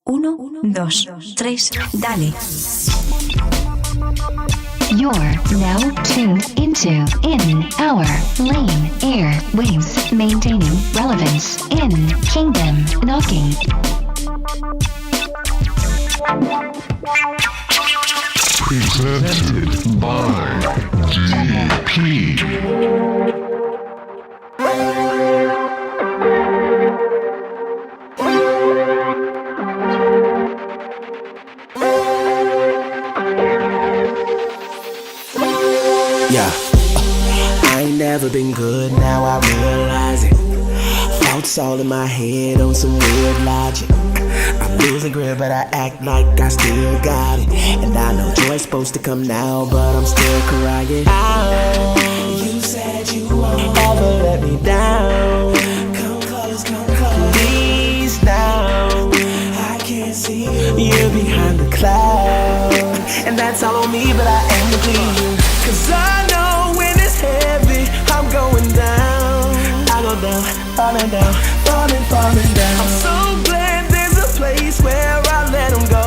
1, 2, 3, dale. You're now tuned into Our Lane Airwaves, maintaining relevance in Kingdom Knocking. Presented by DP. Yeah, I ain't never been good, now I realize it. Thoughts all in my head on some weird logic. I'm losing grip, but I act like I still got it. And I know joy's supposed to come now, but I'm still crying. Oh, you said you won't ever let me down. Come close, please now. I can't see you behind the cloud. And that's all on me, but I aim to please you. Cause I know when it's heavy, I'm going down. I go down, falling down, falling down. I'm so glad there's a place where I let them go.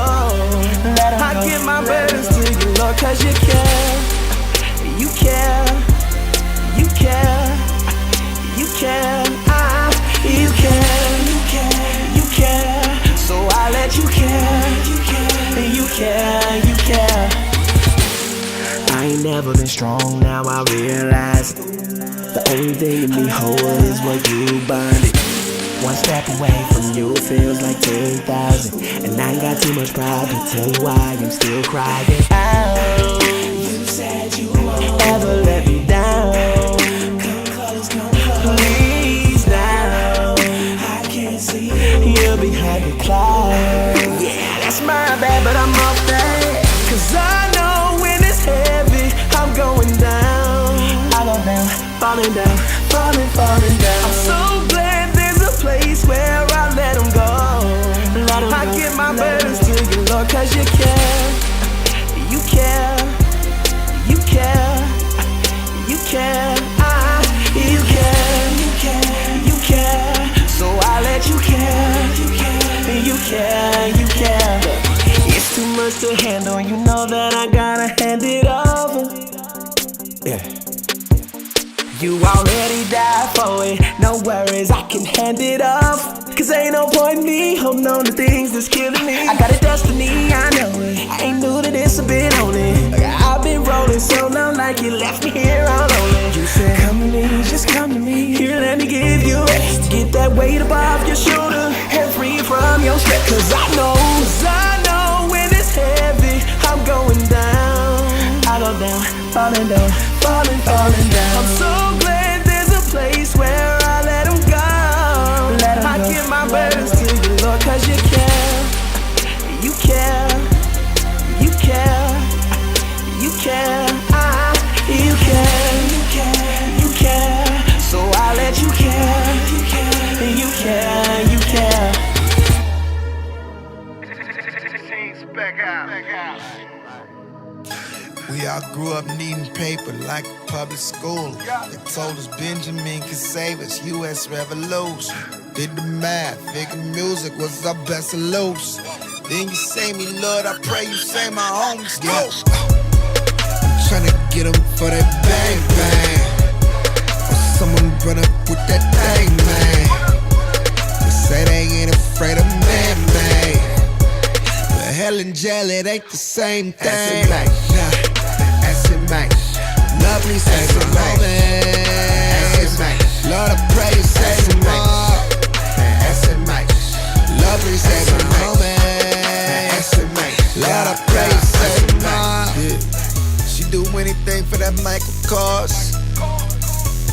I give my burdens to you, Lord, cause you care. You care. You care. You care. You care. You care. So I let you care. You care. You care. I ain't never been strong, now I realize it. The only thing in me whole is what you bind it. One step away from you feels like 10,000. And I ain't got too much pride to tell you why I'm still crying. Oh, you said you won't ever let me down. Come close, please now. I can't see you behind the cloud. Yeah, that's my bad, but I'm off that. Cause I know when it's heavy, I'm going down. I go down, falling down, falling down. I'm so glad there's a place where I let them go. I give my burdens to you, Lord, cause you care. You care. You care. You care. You care. You care. So I let you care. You care. You care. It's too much to handle, you know that I gotta hand it over. Yeah. You already died for it, no worries, I can hand it off. Cause ain't no point in me holding on to things that's killing me. I got a destiny, I know it. I ain't new to this, I've been on it. I've been rolling so long like you left me here all alone. You said, come to me, just come to me. Here, let me give you rest. Get that weight above your shoulder and free from your stress. Cause I know when it's heavy, I'm going down. I go down, falling down, falling down. I'm so glad there's a place where I let them go. I give my burdens to you, Lord, cause you care. You care. You care. You care. You care. You care. So I let you care. You care. You care. Spec out. We all grew up needing paper like a public school. They told us Benjamin could save us, U.S. Revolution. Did the math, figured music was our best solution. Then you say me, Lord, I pray you say my homies too. I'm tryna get them for that bang bang. Or someone run up with that thing, man. They say they ain't afraid of man-made. But hell and jail, it ain't the same thing. Love me, say some moments. Lord, I pray you say some more. Love me, say some moments. Lord, I pray you say some more. She do anything for that Michael Kors.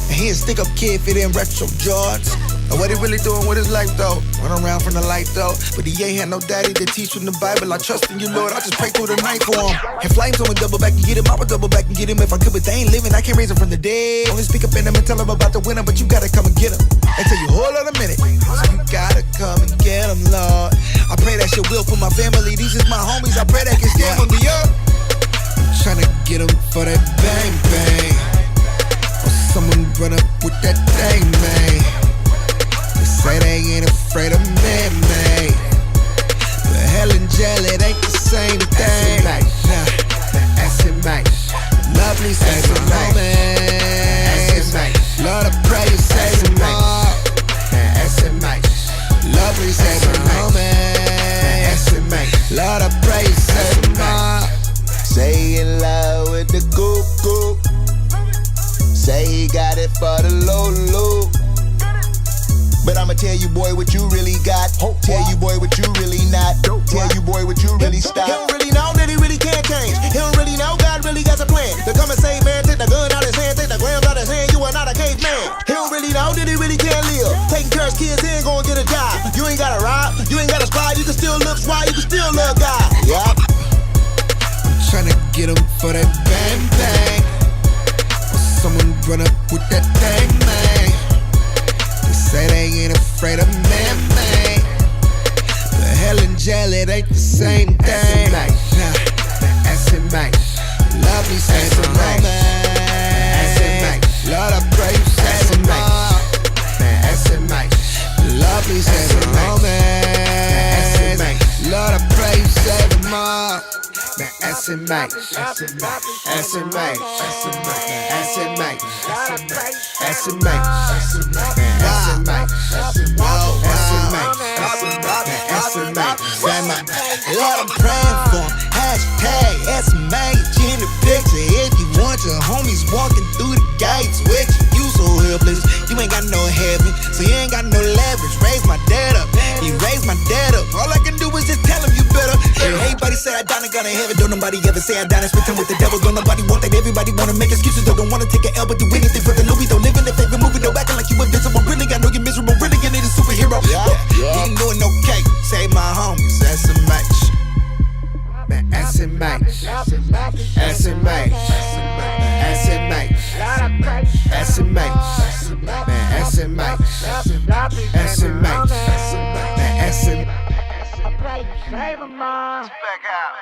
And he a stick-up kid fit in retro Jordans. And what he really doing with his life though? Run around from the light though. But he ain't had no daddy that teach from the Bible. I trust in you, Lord, I just pray through the night for him. And flames on me, double back and get him. I would double back and get him if I could, but they ain't living, I can't raise him from the dead. Only speak up in them and tell them about the winner, but you gotta come and get him. And tell you, hold on a minute. So you gotta come and get him, Lord. I pray that your will for my family. These is my homies, I pray they can stand with me up. I'm tryna get him for that bang bang. Or someone run up with that thing, man. Say they ain't afraid of man-made. But you, boy, what you really got. Tell you, boy, what you really not. Tell you, boy, what you really stop. He don't really know that he really can't change. He don't really know God really got a plan. To come and say, man, take the gun out his hand, take the grams out his hand, you are not a caveman. He don't really know that he really can't live. Taking care of his kids, he ain't gonna get a job. You ain't gotta rob, you ain't gotta spy, you can still look fly, you can still love God. Yup. I'm tryna get him for that bang bang. Or someone run up with that thing, man. They say they ain't afraid of man, man. But hell and jail, it ain't the same thing. That's it, mate. Love me, say it, mate. That's it, mate. Lord, I pray you say it, mate. That's it, mate. Love me, say it, mate. Lord, I pray you say it, mate. That's it, mate. That's it, mate. That's it, mate. That's it, mate. That's it, mate. That's it, mate. That's it, mate. That's it, mate. That's it, mate. That's it, mate. Lord, I'm praying for him. Hashtag SMH in the picture. If you want your homies walking through the gates with you, you so helpless. You ain't got no heaven, so you ain't got no leverage. Raise my dad up, he raised my dad up. All I can do is just tell him you better. Everybody say I done and gonna heaven. Don't nobody ever say I done and spend time with the devil. Don't nobody want that. Everybody wanna make excuses. Don't wanna take an L, but do anything for the Louis. Don't live in the favorite movie. Don't acting like you invincible. Really, I know you're miserable. Really, you need a superhero. You ain't doing okay. Save my homies. That's a match. That's it, mate. That's it, mate. That's it, mate. That's it, mate. That's it, mate. That's it, mate. That's it, mate. That's it. Save him, man. Spec out.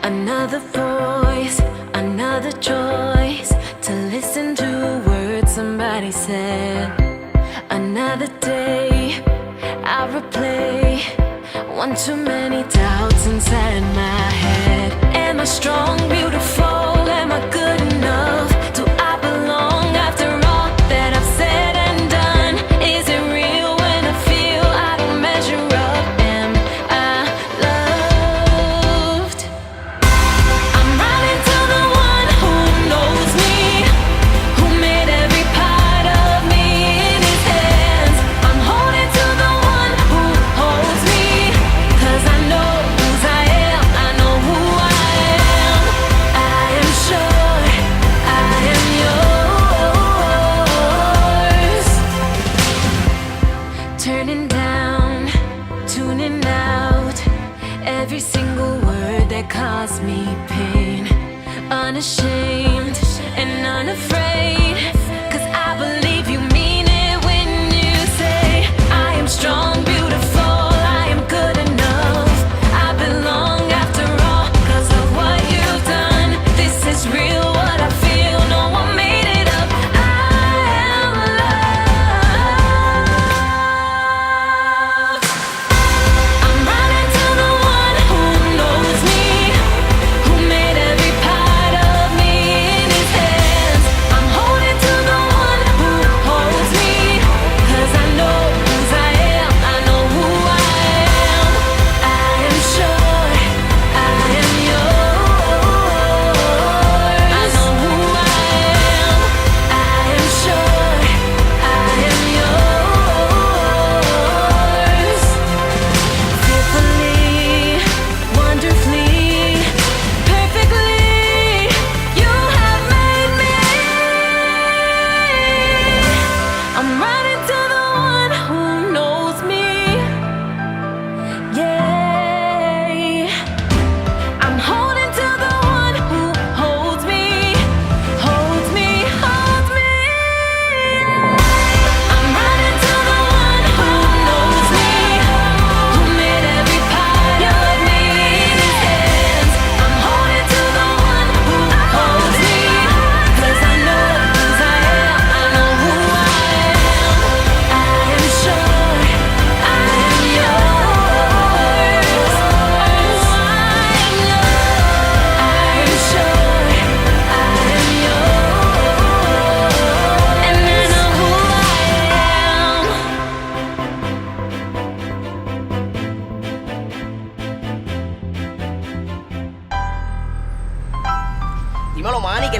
Another voice, another choice to listen to words somebody said. Another day, I replay one too many doubts inside my head. Am I strong, beautiful? Am I good enough? Do I belong after all that I've said and done? Is it real when I feel I don't measure up? Am I loved? I'm running to the one who knows me, who made every part of me in his hands. I'm holding to the one who holds me, 'cause I know whose I am, I know who I am. I am sure I am yours. Turning down, tuning out every single word that caused me pain. Unashamed and unafraid, 'cause I believe you mean it when you say I am strong, beautiful, I am good enough. I belong after all 'cause of what you've done. This is real, what I feel, no one made it up. I am loved. I'm running to the one who knows me, who made every part of me in his hands. I'm holding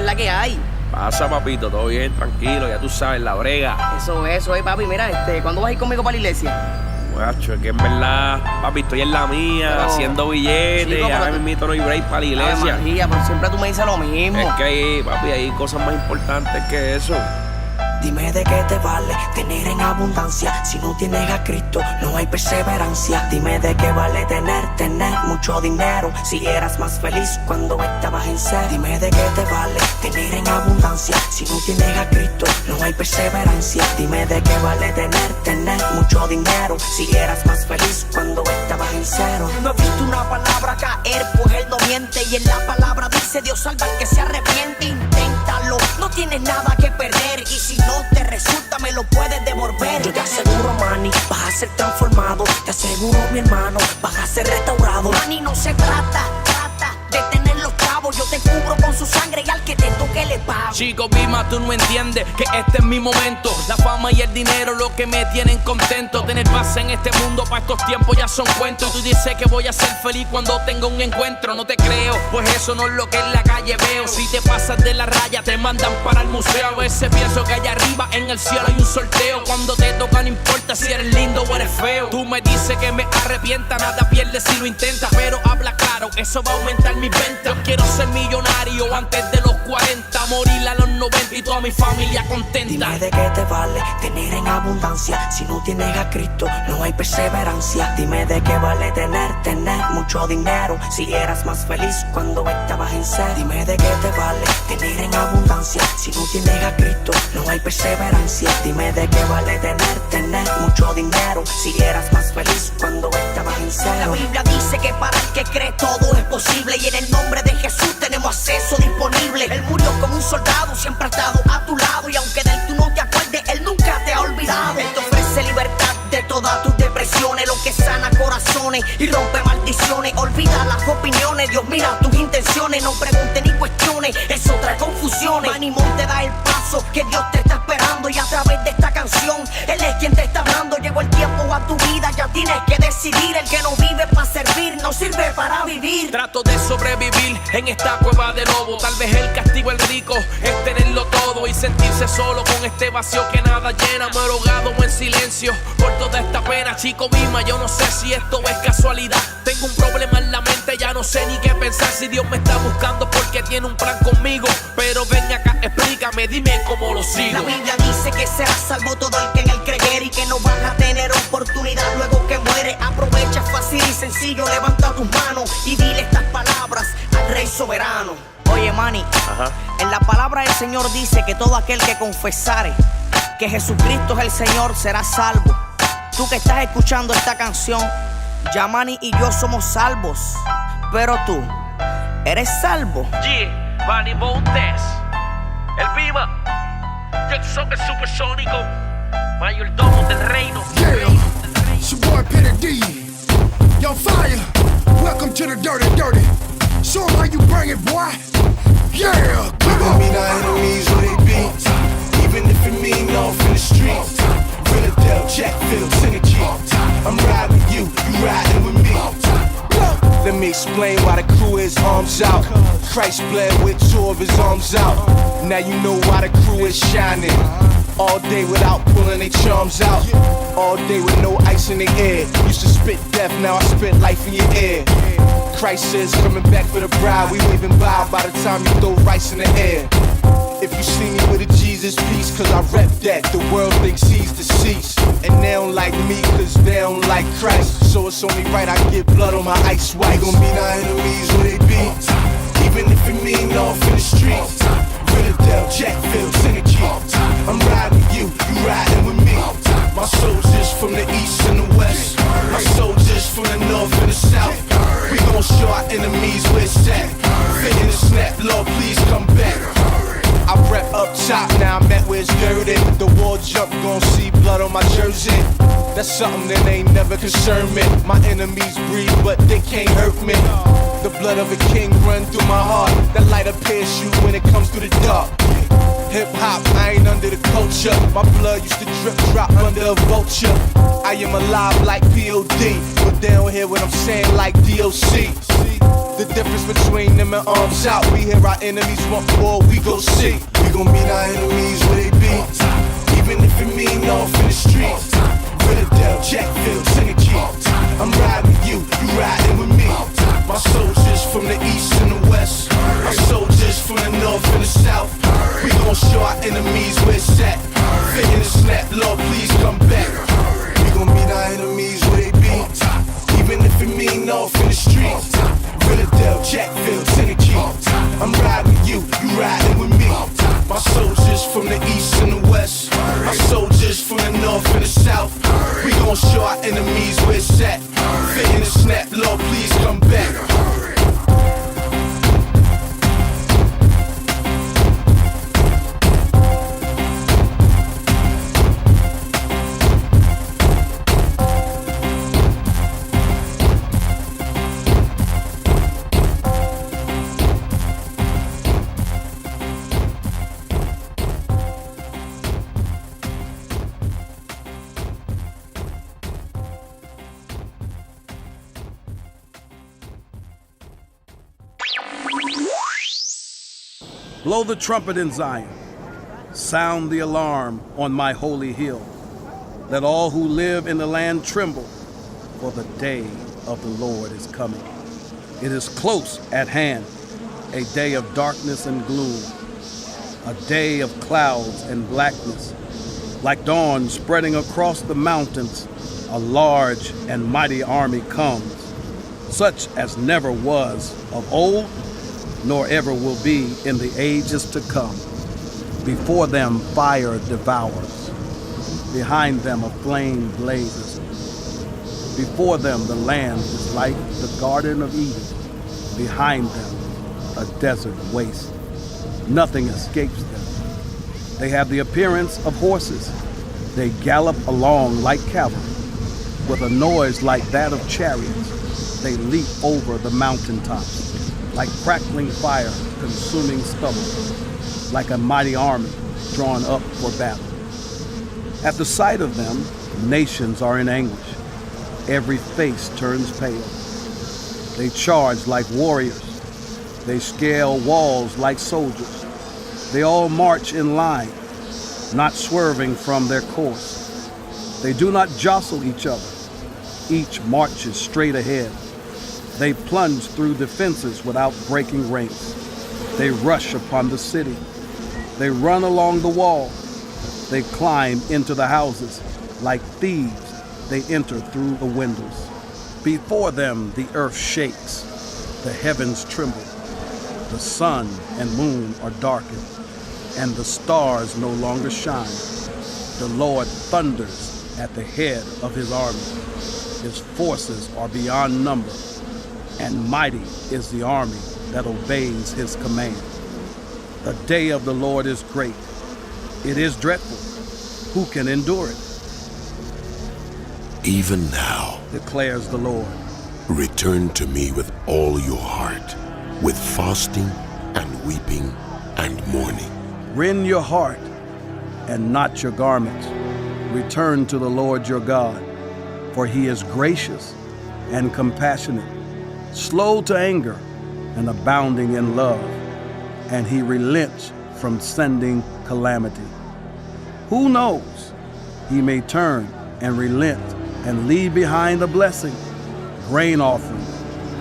es la que hay. Pasa, papito, todo bien, tranquilo, ya tú sabes, la brega. Eso, papi, mira, ¿cuándo vas a ir conmigo para la iglesia? Muchacho, es que en verdad, papi, estoy en la mía, Pero, haciendo billetes, chico, ya pero me invito no hay break para la iglesia. María, pero siempre tú me dices lo mismo. Es que, papi, hay cosas más importantes que eso. Dime de qué te vale tener en abundancia. Si no tienes a Cristo, no hay perseverancia. Dime de qué vale tener mucho dinero. Si eras más feliz cuando estabas en sed. Dime de qué te vale tener en abundancia. Si no tienes a Cristo, no hay perseverancia. Dime de qué vale tener mucho dinero. Si eras más feliz cuando estabas en cero. No he visto una palabra caer, pues él no miente. Y en la palabra dice: Dios salva al que se arrepiente. Inténtalo, no tienes nada que perder. Y si no te resulta, me lo puedes devolver. Yo te aseguro, Manny, vas a ser transformado. Te aseguro, mi hermano, vas a ser restaurado. Manny, no se trata de tener los chavos. Yo te cubro con su sangre y al que te toque le pago. Chico, Bima, tú no entiendes que este es mi momento. La fama y el dinero lo que me tienen contento. Tener paz en este mundo para estos tiempos ya son cuentos. Tú dices que voy a ser feliz cuando tenga un encuentro. No te creo, pues eso no es lo que en la calle veo. Si te pasas de la raya te mandan para el museo. A veces pienso que allá arriba en el cielo hay un sorteo. Cuando te toca no importa si eres lindo o eres feo. Tú me dices que me arrepienta, nada pierdes si lo intentas. Pero habla claro, eso va a aumentar mis ventas. Yo quiero ser millonario antes de los 40, morir a los 90 y toda mi familia contenta. Dime de qué te vale tener en abundancia. Si no tienes a Cristo, no hay perseverancia. Dime de qué vale tener mucho dinero. Si eras más feliz cuando estabas en sed. Dime de qué te vale tener en abundancia. Si no tienes a Cristo, no hay perseverancia. Dime de qué vale tener mucho dinero. Si eras más feliz cuando estabas en sed. La Biblia dice que para el que cree todo es posible. Y en el nombre de Jesús tenemos acceso disponible. Él murió como un soldado, siempre ha estado a tu lado. Y aunque de él tú no te acuerdes, él nunca te ha olvidado. Él te ofrece libertad de todas tus depresiones, lo que sana corazones y rompe maldiciones. Olvida las opiniones, Dios mira tus intenciones. No preguntes ni cuestiones, eso trae confusiones. Manny, Montes, da el paso que Dios te está esperando. Y a través de esta canción, Él es quien te está hablando. Llegó el tiempo a tu vida, ya tienes que decidir. El que no vive para servir, no sirve para vivir. Trato de sobrevivir en esta cueva de lobo. Tal vez el castigo el rico es tenerlo todo y sentirse solo con este vacío que nada llena. Me he rogado en silencio por toda esta pena. Chico, Bima, yo no sé si esto es casualidad. Tengo un problema en la mente, ya no sé ni qué pensar. Si Dios me está buscando porque tiene un plan conmigo. Pero ven acá, explícame, dime cómo lo sigo. La Biblia dice que será salvo todo el que en él creyere. Y que no van a tener oportunidad luego que muere. Aprovecha, fácil y sencillo, levanta tus manos y dile estas palabras al Rey soberano. Oye, Manny, en la palabra del Señor dice que todo aquel que confesare que Jesucristo es el Señor será salvo. Tú que estás escuchando esta canción, ya Manny y yo somos salvos. Pero tú, ¿eres salvo? Yeah, Manny, Montes, el Bima, Jackson el supersónico, mayordomo del reino. Yeah, it's your boy Pettidee. Yo, fire, welcome to the dirty. Show 'em how you bring it, boy. Yeah, come on. Me not enemies where they be, even if it mean off in the streets. Philadelphia, Japhia, synergy. I'm riding with you, you riding with me. Let me explain why the crew is arms out. Christ bled with two of his arms out. Now you know why the crew is shining. All day without pulling their charms out. All day with no ice in the air. Used to spit death, now I spit life in your ear. Christ is coming back for the bride. We waving by the time you throw rice in the air. If you see me with a Jesus piece, cause I rep that, the world thinks he's deceased. And they don't like me cause they don't like Christ. So it's only right I get blood on my ice white. We gon' meet our enemies where they be, even if it mean off in the streets. Philadelphia, Jackville, synergy. I'm riding with you, you riding with me. My soldiers from the east and the west, my soldiers from the north and the south. We gon' show our enemies where it's at. Fit in the snap, Lord please come back. I rep up top, now I'm at where it's dirty. The wall jump, gon' see blood on my jersey. That's something that ain't never concerned me. My enemies breathe, but they can't hurt me. The blood of a king run through my heart. That light up pierce you when it comes through the dark. Hip hop, I ain't under the culture. My blood used to drip drop under a vulture. I am alive like P.O.D., but they don't hear what I'm saying like D.O.C. The difference between them and arms out. We hear our enemies want war, we go see. We gon' meet our enemies where they be. Even if it mean off in the streets. Philadelphia, Jackville, Tennessee. I'm riding with you, you riding with me. My soldiers from the east and the west. My soldiers from the north and the south. We gon' show our enemies where it's at. Fit in the snap, Lord, please come back. We gon' meet our enemies where they be. Even if it mean off in the streets. Philadelphia, Jackville, Tennessee. I'm riding with you, you riding with me. My soldiers from the east and the west. My soldiers from the north and the south. We gon' show our enemies where it's at. Fit in the snap, Lord, please come back. Blow the trumpet in Zion. Sound the alarm on my holy hill. Let all who live in the land tremble, for the day of the Lord is coming. It is close at hand, a day of darkness and gloom, a day of clouds and blackness. Like dawn spreading across the mountains, a large and mighty army comes, such as never was of old, nor ever will be in the ages to come. Before them fire devours, behind them a flame blazes. Before them the land is like the Garden of Eden, behind them a desert waste. Nothing escapes them. They have the appearance of horses. They gallop along like cavalry. With a noise like that of chariots, they leap over the mountaintops. Like crackling fire, consuming stubble, like a mighty army drawn up for battle. At the sight of them, nations are in anguish. Every face turns pale. They charge like warriors. They scale walls like soldiers. They all march in line, not swerving from their course. They do not jostle each other. Each marches straight ahead. They plunge through defenses without breaking ranks. They rush upon the city. They run along the wall. They climb into the houses. Like thieves, they enter through the windows. Before them, the earth shakes. The heavens tremble. The sun and moon are darkened, and the stars no longer shine. The Lord thunders at the head of his army. His forces are beyond number. And mighty is the army that obeys his command. The day of the Lord is great. It is dreadful. Who can endure it? Even now, declares the Lord, return to me with all your heart, with fasting and weeping and mourning. Rend your heart and not your garments. Return to the Lord your God, for he is gracious and compassionate, slow to anger and abounding in love, and he relents from sending calamity. Who knows? He may turn and relent and leave behind a blessing, grain offerings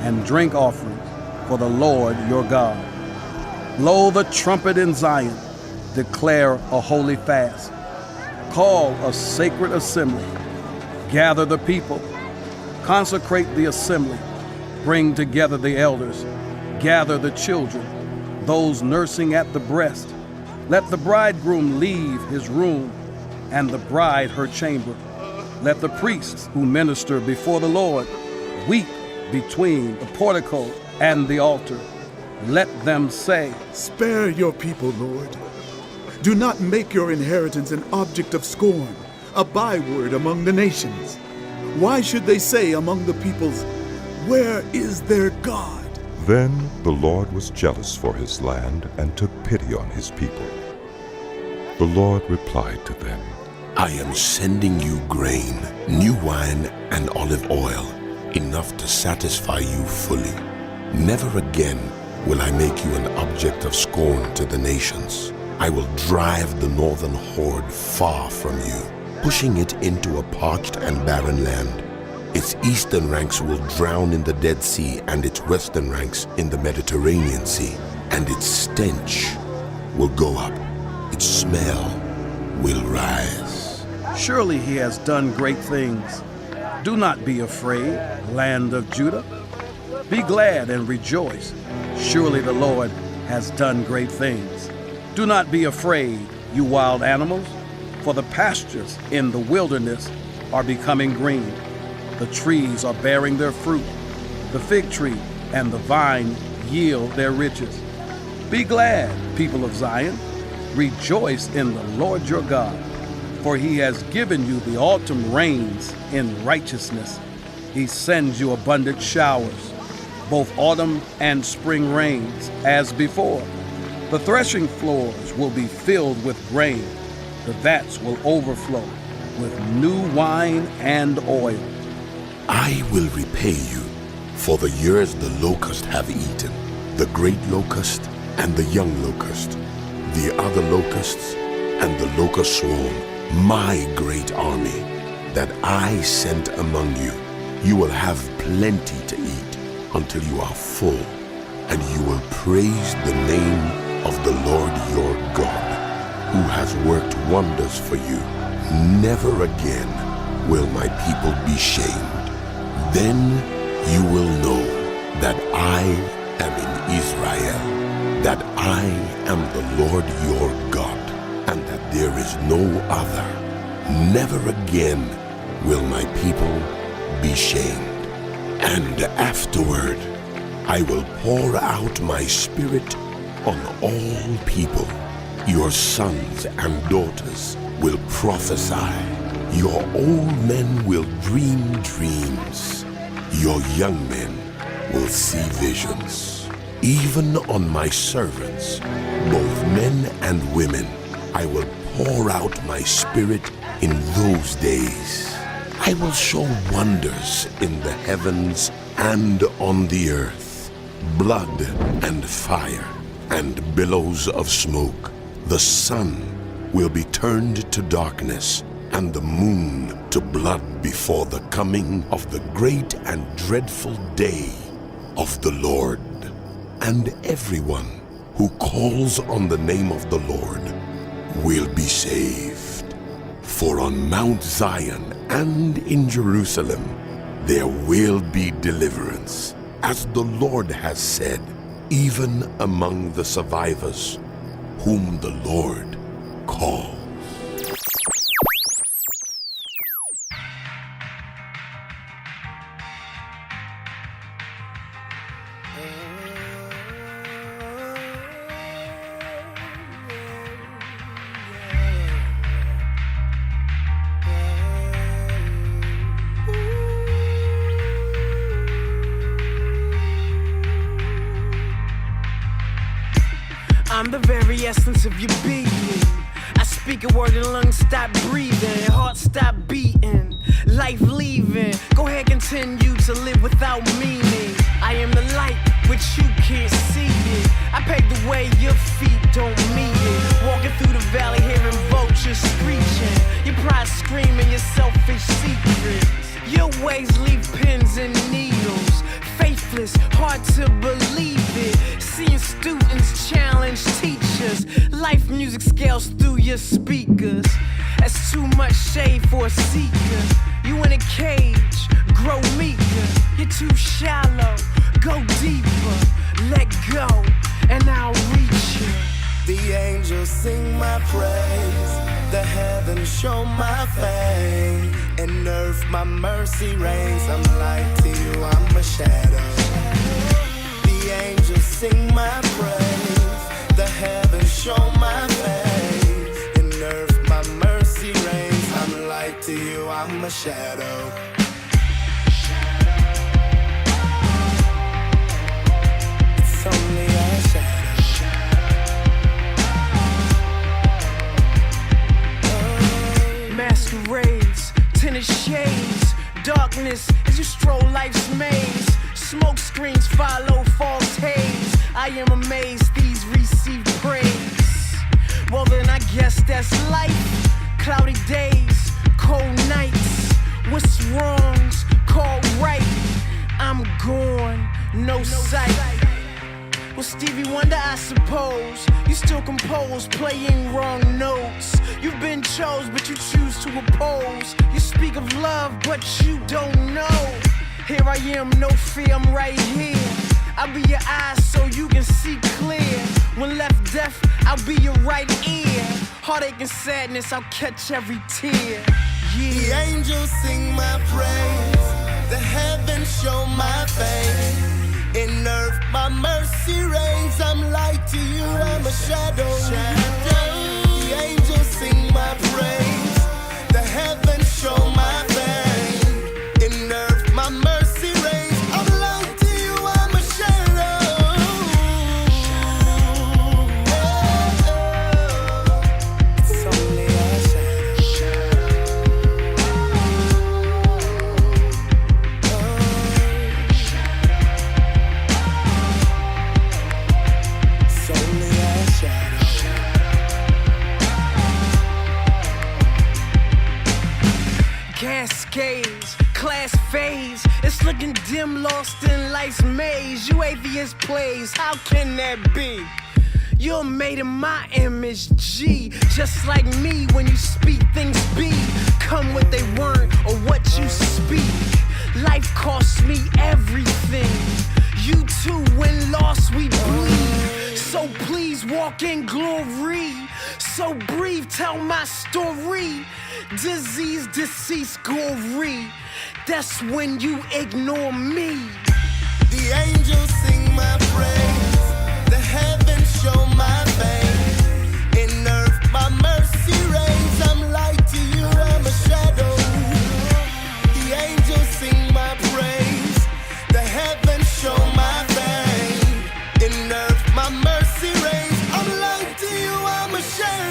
and drink offerings for the Lord your God. Blow the trumpet in Zion, declare a holy fast, call a sacred assembly, gather the people, consecrate the assembly, bring together the elders, gather the children, those nursing at the breast. Let the bridegroom leave his room and the bride her chamber. Let the priests who minister before the Lord weep between the portico and the altar. Let them say, spare your people, Lord. Do not make your inheritance an object of scorn, a byword among the nations. Why should they say among the peoples, where is their God? Then the Lord was jealous for his land and took pity on his people. The Lord replied to them, I am sending you grain, new wine, and olive oil, enough to satisfy you fully. Never again will I make you an object of scorn to the nations. I will drive the northern horde far from you, pushing it into a parched and barren land. Its eastern ranks will drown in the Dead Sea and its western ranks in the Mediterranean Sea, and its stench will go up, its smell will rise. Surely he has done great things. Do not be afraid, land of Judah. Be glad and rejoice. Surely the Lord has done great things. Do not be afraid, you wild animals, for the pastures in the wilderness are becoming green. The trees are bearing their fruit. The fig tree and the vine yield their riches. Be glad, people of Zion. Rejoice in the Lord your God, for he has given you the autumn rains in righteousness. He sends you abundant showers, both autumn and spring rains, as before. The threshing floors will be filled with grain. The vats will overflow with new wine and oil. I will repay you for the years the locust have eaten, the great locust and the young locust, the other locusts and the locust swarm, my great army that I sent among you. You will have plenty to eat until you are full, and you will praise the name of the Lord your God, who has worked wonders for you. Never again will my people be shamed. Then you will know that I am in Israel, that I am the Lord your God, and that there is no other. Never again will my people be shamed. And afterward, I will pour out my spirit on all people. Your sons and daughters will prophesy. Your old men will dream dreams. Your young men will see visions. Even on my servants, both men and women, I will pour out my spirit in those days. I will show wonders in the heavens and on the earth, blood and fire and billows of smoke. The sun will be turned to darkness and the moon to blood before the coming of the great and dreadful day of the Lord. And everyone who calls on the name of the Lord will be saved. For on Mount Zion and in Jerusalem there will be deliverance, as the Lord has said, even among the survivors whom the Lord calls. I'm the very essence of your being. I speak a word and lungs stop breathing, heart stop beating, life leaving. Go ahead, continue to live without meaning. I am the light, but you can't see it. I pave the way, your feet don't meet it. Walking through the valley, hearing vultures screeching. Your pride screaming, your selfish secrets. Your ways leave pins and needles. Faithless, hard to believe it. Seeing students challenge teachers. Life music scales through your speakers. That's too much shade for a seeker. You in a cage, grow meeker. You're too shallow, go deeper. Let go, and I'll reach you. The angels sing my praise, the heavens show my fame, and earth my mercy reigns. I'm light to you, I'm a shadow. The angels sing my praise, the heavens show my fame, and earth my mercy reigns. I'm light to you, I'm a shadow. It's only a shadow. Masquerades, tinted shades, darkness as you stroll life's maze. Smoke screens follow false haze. I am amazed these receive praise. Well then I guess that's life. Cloudy days, cold nights. What's wrong's called right. I'm gone, no sight. Well, Stevie Wonder, I suppose. You still compose, playing wrong notes. You've been chose, but you choose to oppose. You speak of love, but you don't know. Here I am, no fear, I'm right here. I'll be your eyes so you can see clear. When left deaf, I'll be your right ear. Heartache and sadness, I'll catch every tear. Yeah. The angels sing my praise. The heavens show my face. In earth, my mercy reigns. I'm light to you, I'm a shadow. The angels sing my praise. The heavens show my face. In earth, my mercy reigns. I'm light to you, I'm a shadow. It's only a shadow. Cascades, class phase. It's looking dim, lost in life's maze. You atheist plays, how can that be? You're made in my image, G. Just like me, when you speak, things be. Come what they weren't, or what you speak. Life costs me everything. You too, when lost, we bleed. So please walk in glory. So breathe, tell my story. Disease, deceased, gory. That's when you ignore me. The angels sing my praise. The heavens show my face. In earth, my mercy reigns. I'm light to you, I'm a shadow. The angels sing my praise. The heavens show my face. In earth, my mercy reigns. I'm light to you, I'm a shadow.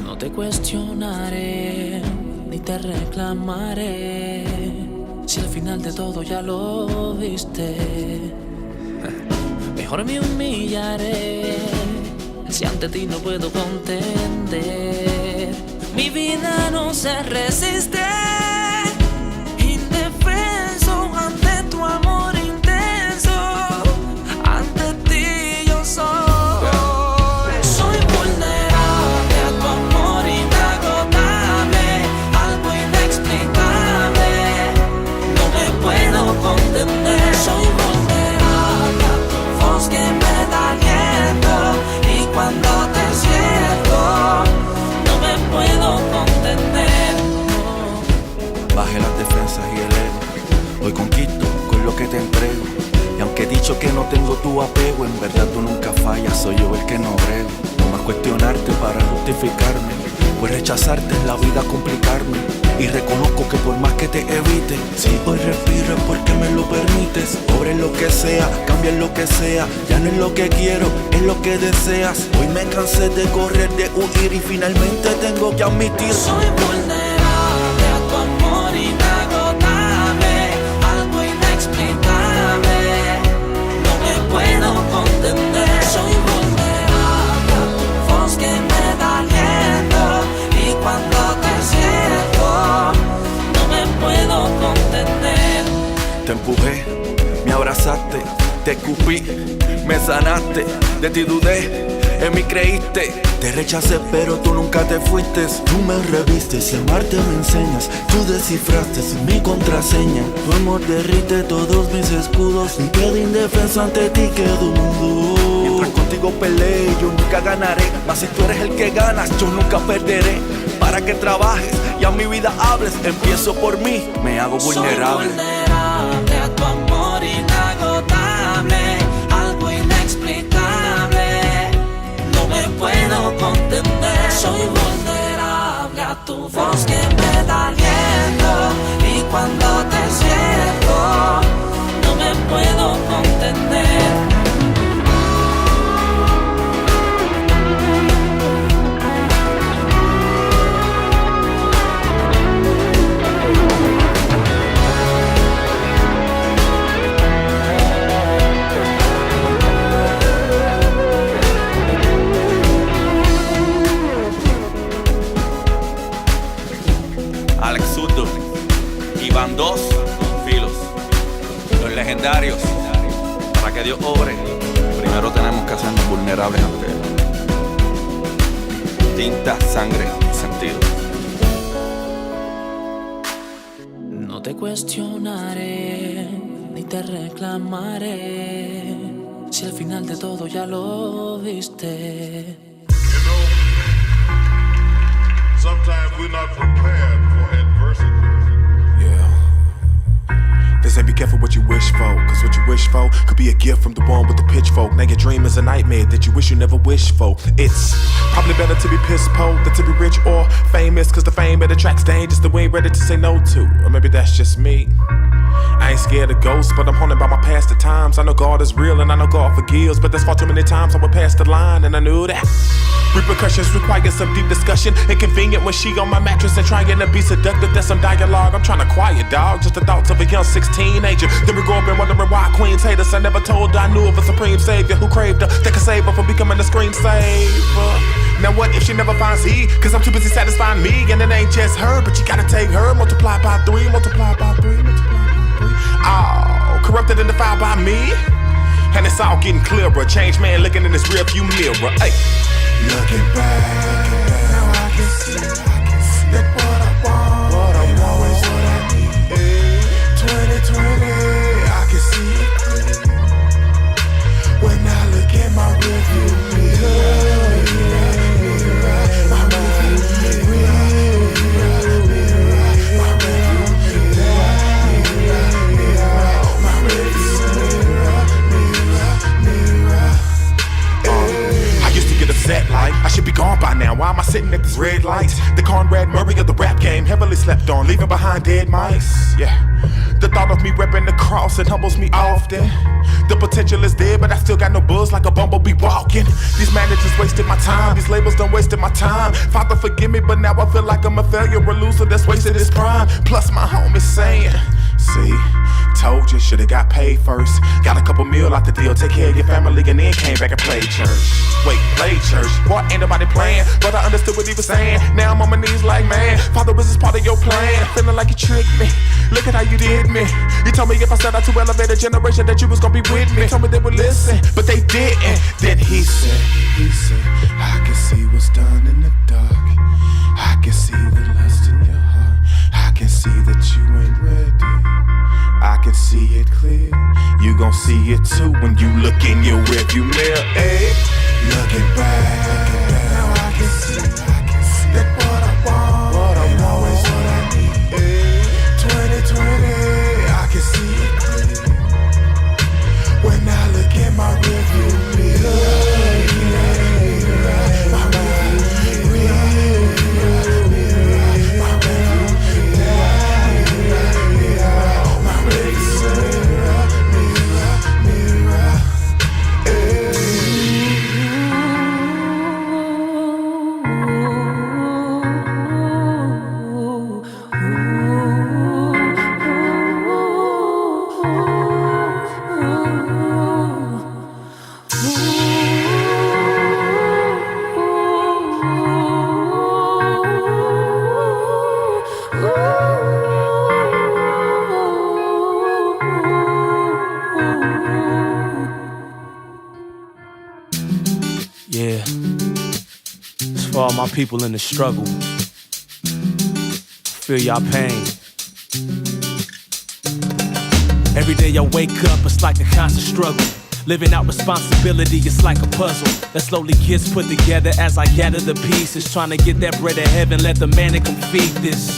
No te cuestionaré, ni te reclamaré, si al final de todo ya lo viste. Mejor me humillaré, si ante ti no puedo contender. Mi vida no se resiste, indefenso ante tu amor intenso. Ante ti yo soy. Soy vulnerable a tu voz que me da aliento. Y cuando te siento, no me puedo contener. Baje las defensas y el ego. Hoy conquisto con lo que te entrego. Y aunque he dicho que no tengo tu apego, en verdad tú nunca fallas, soy yo el que no brego. No más cuestionarte para justificarme, pues rechazarte en la vida complicarme. Y reconozco que por más que te evite, si hoy respiro es porque me lo permites. Obra en lo que sea, cambia en lo que sea. Ya no es lo que quiero, es lo que deseas. Hoy me cansé de correr, de huir y finalmente tengo que admitir. Soy vulnerable a tu amor inagotable, algo inexplicable. No me puedo contener. Soy vulnerable a tu voz que me da aliento. Y cuando te siento, no me puedo contener. Te empujé, me abrazaste, te escupí, me sanaste, de ti dudé. en mí creíste. Te rechacé pero tú nunca te fuiste. Tú me revistes y amarte me enseñas. Tú descifraste mi contraseña. Tu amor derrite todos mis escudos y quedé indefenso ante ti, quedo mudo. Mientras contigo peleé, yo nunca ganaré. Mas si tú eres el que ganas, yo nunca perderé. Para que trabajes y a mi vida hables, empiezo por mí, me hago vulnerable. Soy vulnerable a tu amor inagotable, algo inexplicable, no me puedo contener. Soy vulnerable a tu voz que me da aliento, y cuando te siento, no me puedo contener. Zurdo y van dos filos, los legendarios. Para que Dios obre, primero tenemos que hacernos vulnerables ante Él. Tinta, sangre, sentido. No te cuestionaré ni te reclamaré, si al final de todo ya lo viste. Sometimes we're not prepared for adversity. Yeah. They say be careful what you wish for, cause what you wish for could be a gift from the one with the pitchfork. Now your dream is a nightmare that you wish you never wished for. It's probably better to be piss poor than to be rich or famous, cause the fame it attracts dangers that we ain't ready to say no to. Or maybe that's just me. I ain't scared of ghosts, but I'm haunted by my past at times. I know God is real and I know God forgives, but there's far too many times I went past the line and I knew that repercussions require some deep discussion. Inconvenient when she on my mattress and trying to be seductive. That's some dialogue I'm trying to quiet, dog. Just the thoughts of a young 16-ager. Then we grow up and wondering why queens hate us. I never told her I knew of a supreme savior who craved her, that could save her from becoming a screensaver. Now what if she never finds he? Cause I'm too busy satisfying me, and it ain't just her, but you gotta take her. Multiply by 3, multiply by 3, multiply by 3. Oh, corrupted and defiled by me. And it's all getting clearer. Change man looking in his rearview mirror. Hey. Looking back, now I can see that what I want ain't always what I need. 2020, I can see it clear when I look at my rearview mirror. My rearview mirror, my rearview upset like I should be gone by now. Why am I sitting at this red light? The Conrad Murray of the rap game, heavily slept on, leaving behind dead mice. Yeah, the thought of me repping the cross, it humbles me often. The potential is there, but I still got no buzz like a bumblebee walking. These managers wasted my time, these labels done wasted my time. Father forgive me, but now I feel like I'm a failure, a loser that's wasted his prime. Plus my homies saying, see, told you, should've got paid first. Got a couple meal out the deal, take care of your family, and then came back and played church. Wait, played church? What, ain't nobody playing? But I understood what he was saying. Now I'm on my knees like, man, Father, is this part of your plan? Feeling like you tricked me. Look at how you did me. You told me if I set out to elevate a generation that you was gonna be with me. Told me they would listen, but they didn't. Then he said, I can see what's done in the dark. I can see the lust in your heart. I can see that you ain't ready. I can see it clear. You gon' see it too when you look in your rearview mirror. Hey, looking back, now I can see that what I want ain't always what I need. Hey, 2020, I can see it clear when I look in my rearview mirror. Yeah. It's for all my people in the struggle. Feel y'all pain. Every day I wake up, it's like a constant struggle. Living out responsibility, it's like a puzzle that slowly gets put together as I gather the pieces. Trying to get that bread of heaven, let the manna come feed this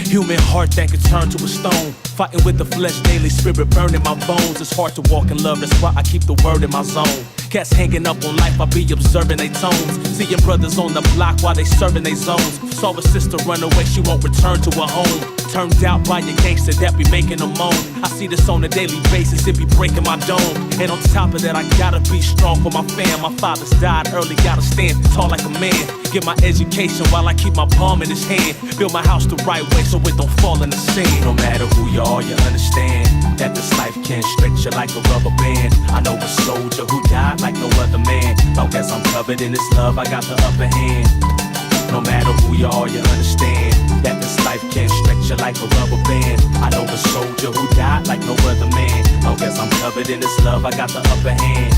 human heart that could turn to a stone. Fighting with the flesh daily, spirit burning my bones. It's hard to walk in love, that's why I keep the word in my zone. Cats hanging up on life, I be observing they tones. Seeing brothers on the block while they serving they zones. Saw a sister run away, she won't return to her home. Turned out by a gangster that be making them moan. I see this on a daily basis, it be breaking my dome. And on top of that, I gotta be strong for my fam. My father's died early, gotta stand tall like a man. Get my education while I keep my palm in his hand. Build my house the right way so it don't fall in the sand. No matter who you are, you understand that this life can stretch you like a rubber band. I know a soldier who died like no other man. Long as I'm covered in his love, I got the upper hand. No matter who you are, you understand that this life can stretch you like a rubber band. I know a soldier who died like no other man. Long as I'm covered in his love, I got the upper hand.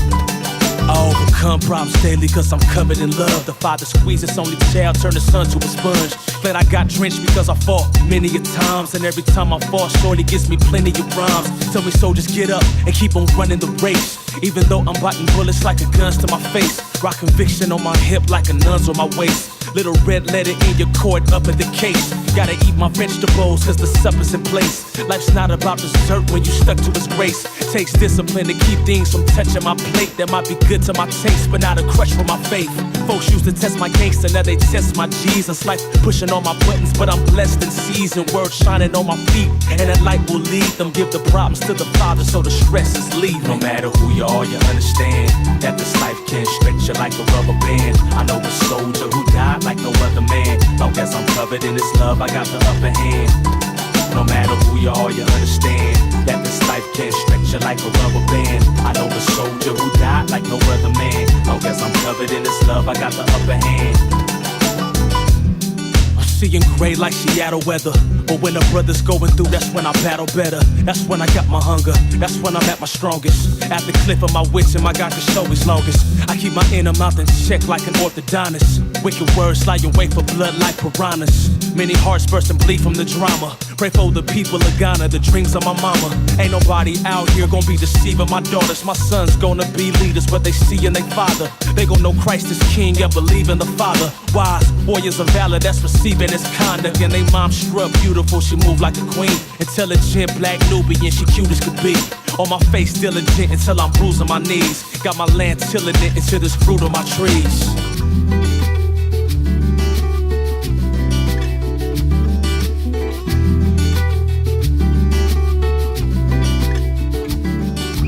I overcome problems daily cause I'm covered in love. The father squeezed his only child, turned his son to a sponge. Glad I got drenched because I fought many a times. And every time I fall short, he gives me plenty of rhymes. Tell me soldiers get up and keep on running the race. Even though I'm biting bullets like a gun's to my face. Rock conviction on my hip like a nun's on my waist. Little red letter in your court up at the case. Gotta eat my vegetables cause the supper's in place. Life's not about dessert when you stuck to his grace. Takes discipline to keep things from touching my plate. That might be good to my taste but not a crush for my faith. Folks used to test my gangster, now they test my Jesus. Life pushing on my buttons but I'm blessed and seasoned. Word shining on my feet and that light will lead them. Give the problems to the Father so the stress is leaving. No matter who you are, you understand that this life can stretch you like a rubber band. I know a soldier who died like no other man. Long as I'm covered in his love, I got the upper hand. No matter who you are, you understand that this life can stretch you like a rubber band. I know a soldier who died like no other man. Long as I'm covered in his love, I got the upper hand. Seeing gray like Seattle weather. But when a brother's going through, that's when I battle better. That's when I got my hunger, that's when I'm at my strongest. At the cliff of my wits and my God can show his longest. I keep my inner mouth in check like an orthodontist. Wicked words lie in wait for blood like piranhas. Many hearts burst and bleed from the drama. Pray for the people of Ghana, the dreams of my mama. Ain't nobody out here gonna be deceiving my daughters. My sons gonna be leaders, what they see in their father. They gon' know Christ is king and believe in the Father. Wise warriors of valor that's receiving his conduct. And they mom struck beautiful, she moved like a queen. Intelligent black Nubian, she cute as could be. On my face diligent until I'm bruising my knees. Got my land tilling it into this fruit of my trees.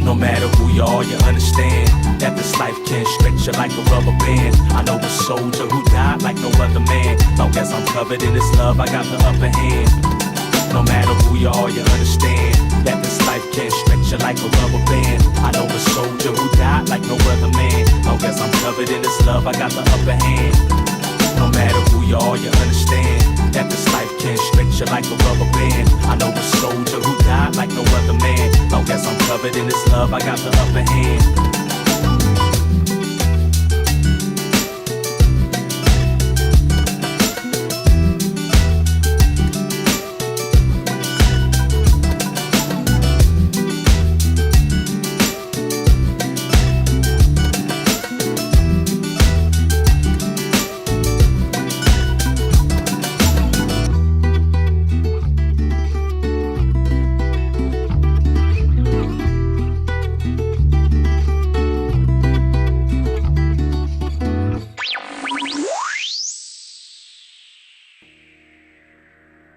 No matter who you are, you understand that this life can stretch you like a rubber band. I know a soldier who died like no other man. Long as I'm covered in his love, I got the upper hand. No matter who you are, you understand that this life can stretch you like a rubber band. I know a soldier who died like no other man. Long as I'm covered in his love, I got the upper hand. No matter who you are, you understand that this life can stretch you like a rubber band. I know a soldier who died like no other man. Long as I'm covered in his love, I got the upper hand.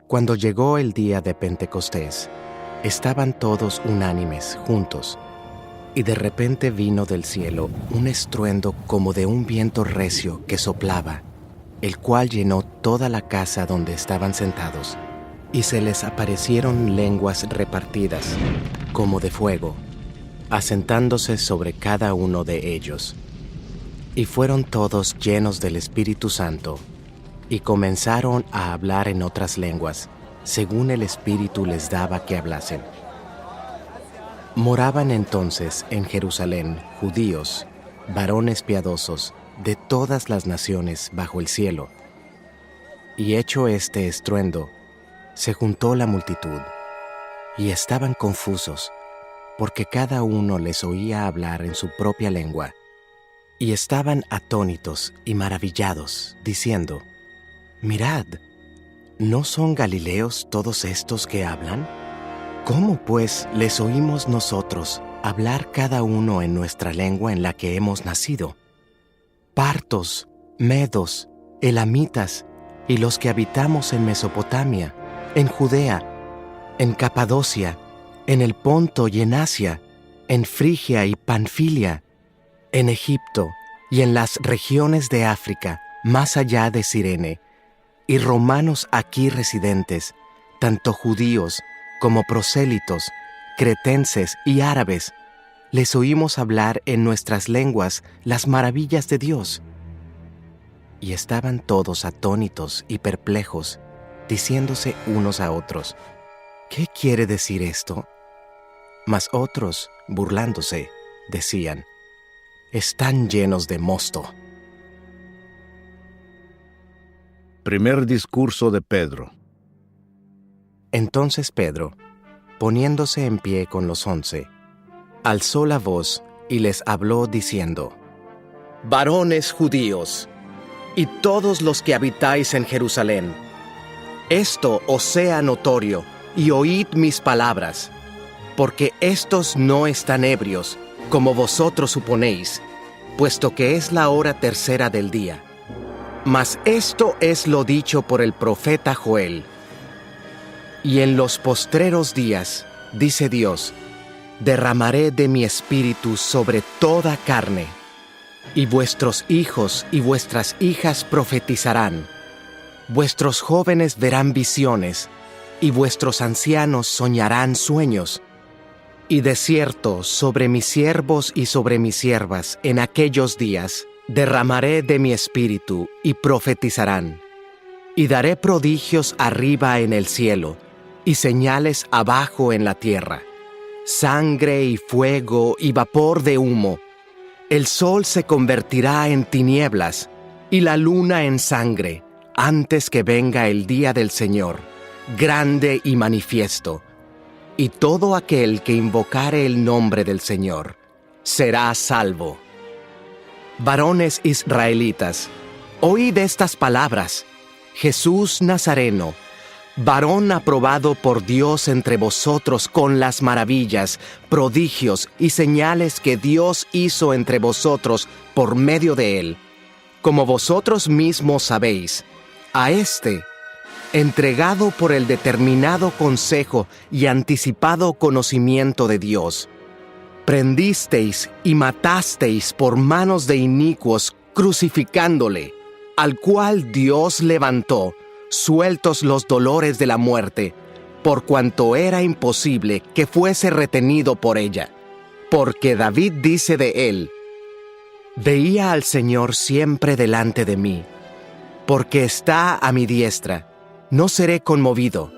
Cuando llegó el día de Pentecostés, estaban todos unánimes juntos, y de repente vino del cielo un estruendo como de un viento recio que soplaba, el cual llenó toda la casa donde estaban sentados, y se les aparecieron lenguas repartidas, como de fuego, asentándose sobre cada uno de ellos. Y fueron todos llenos del Espíritu Santo, y comenzaron a hablar en otras lenguas, según el Espíritu les daba que hablasen. Moraban entonces en Jerusalén judíos, varones piadosos, de todas las naciones bajo el cielo. Y hecho este estruendo, se juntó la multitud, y estaban confusos, porque cada uno les oía hablar en su propia lengua, y estaban atónitos y maravillados, diciendo: Mirad, ¿no son galileos todos estos que hablan? ¿Cómo pues les oímos nosotros hablar cada uno en nuestra lengua en la que hemos nacido? Partos, medos, elamitas, y los que habitamos en Mesopotamia, en Judea, en Capadocia, en el Ponto y en Asia, en Frigia y Panfilia, en Egipto y en las regiones de África, más allá de Cirene, y romanos aquí residentes, tanto judíos como prosélitos, cretenses y árabes, les oímos hablar en nuestras lenguas las maravillas de Dios. Y estaban todos atónitos y perplejos, diciéndose unos a otros: ¿Qué quiere decir esto? Mas otros, burlándose, decían: Están llenos de mosto. Primer discurso de Pedro. Entonces Pedro, poniéndose en pie con los 11, alzó la voz y les habló diciendo: Varones judíos, y todos los que habitáis en Jerusalén, esto os sea notorio, y oíd mis palabras, porque éstos no están ebrios, como vosotros suponéis, puesto que es la hora tercera del día. Mas esto es lo dicho por el profeta Joel. Y en los postreros días, dice Dios, derramaré de mi espíritu sobre toda carne, y vuestros hijos y vuestras hijas profetizarán, vuestros jóvenes verán visiones, y vuestros ancianos soñarán sueños. Y de cierto, sobre mis siervos y sobre mis siervas, en aquellos días, derramaré de mi espíritu, y profetizarán. Y daré prodigios arriba en el cielo, y señales abajo en la tierra, sangre y fuego y vapor de humo. El sol se convertirá en tinieblas, y la luna en sangre, antes que venga el día del Señor, grande y manifiesto. Y todo aquel que invocare el nombre del Señor será salvo. Varones israelitas, oíd estas palabras: Jesús Nazareno, varón aprobado por Dios entre vosotros con las maravillas, prodigios y señales que Dios hizo entre vosotros por medio de él, como vosotros mismos sabéis, a éste, entregado por el determinado consejo y anticipado conocimiento de Dios, prendisteis y matasteis por manos de inicuos, crucificándole, al cual Dios levantó, sueltos los dolores de la muerte, por cuanto era imposible que fuese retenido por ella. Porque David dice de él: Veía al Señor siempre delante de mí, porque está a mi diestra, no seré conmovido.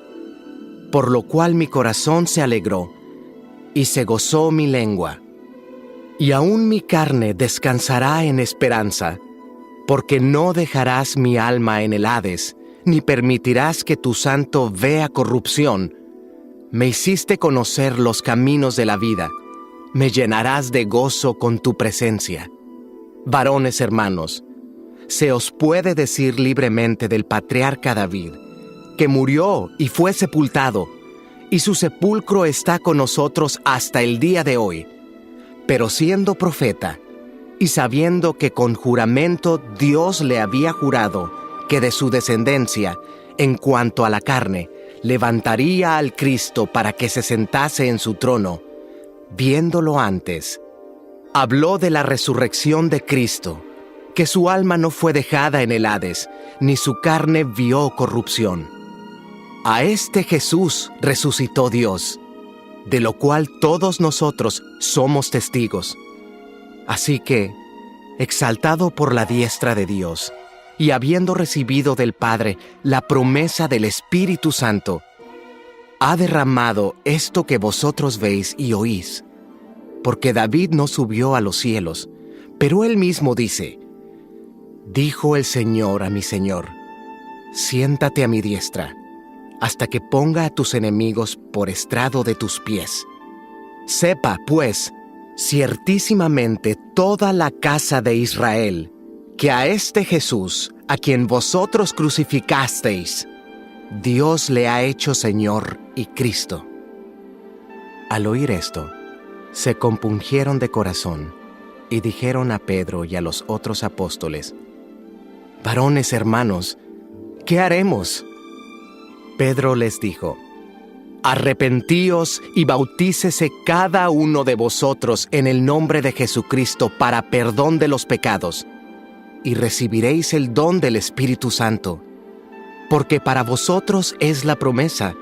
Por lo cual mi corazón se alegró, y se gozó mi lengua. Y aún mi carne descansará en esperanza, porque no dejarás mi alma en el Hades, ni permitirás que tu santo vea corrupción. Me hiciste conocer los caminos de la vida, me llenarás de gozo con tu presencia. Varones hermanos, se os puede decir libremente del patriarca David, que murió y fue sepultado, y su sepulcro está con nosotros hasta el día de hoy. Pero siendo profeta, y sabiendo que con juramento Dios le había jurado que de su descendencia, en cuanto a la carne, levantaría al Cristo para que se sentase en su trono, viéndolo antes, habló de la resurrección de Cristo, que su alma no fue dejada en el Hades, ni su carne vio corrupción. A este Jesús resucitó Dios, de lo cual todos nosotros somos testigos. Así que, exaltado por la diestra de Dios, y habiendo recibido del Padre la promesa del Espíritu Santo, ha derramado esto que vosotros veis y oís. Porque David no subió a los cielos, pero él mismo dice: Dijo el Señor a mi Señor: siéntate a mi diestra, hasta que ponga a tus enemigos por estrado de tus pies. Sepa, pues, ciertísimamente toda la casa de Israel, que a este Jesús, a quien vosotros crucificasteis, Dios le ha hecho Señor y Cristo. Al oír esto, se compungieron de corazón y dijeron a Pedro y a los otros apóstoles: varones hermanos, ¿qué haremos? Pedro les dijo: arrepentíos y bautícese cada uno de vosotros en el nombre de Jesucristo para perdón de los pecados, y recibiréis el don del Espíritu Santo, porque para vosotros es la promesa,